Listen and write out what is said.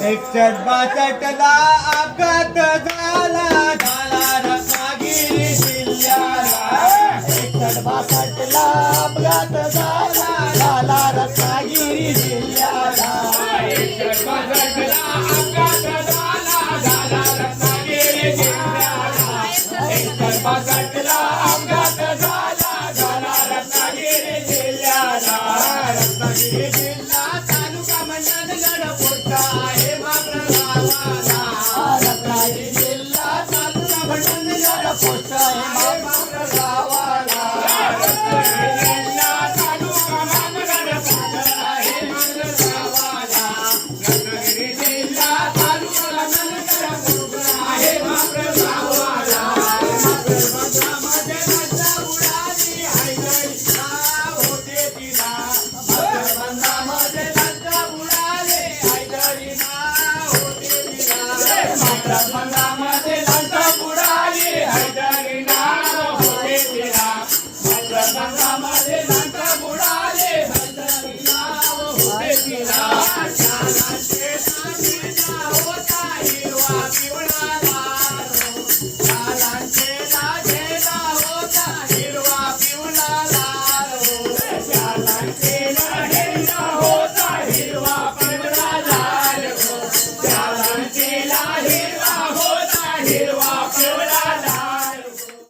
61 62ला अपघात झाला रत्नागिरी जिल्ह्याला 61 62ला अपघात झाला रत्नागिरी जिल्ह्याला 61 62ला अपघात झाला रत्नागिरी जिल्ह्याला 61 62ला अपघात झाला रत्नागिरी जिल्ह्याला रत्नागिरी जिल्हा तालुका मंडणगड पोटा आहे मात्र गावाला रत्नागिरी जिल्हा तालुका मंडणगड पोस्ट आहे मात्र गावाला रत्नागिरी जिल्हा तालुका मंडणगड पोटा आहे मात्र गावाला रत्नागिरी जिल्हा तालुका मंडणगड पोटा आहे मात्र गावाला मतदानामध्ये लंच बुडाली हैदरी नाव होते तिला मतदानामध्ये लंच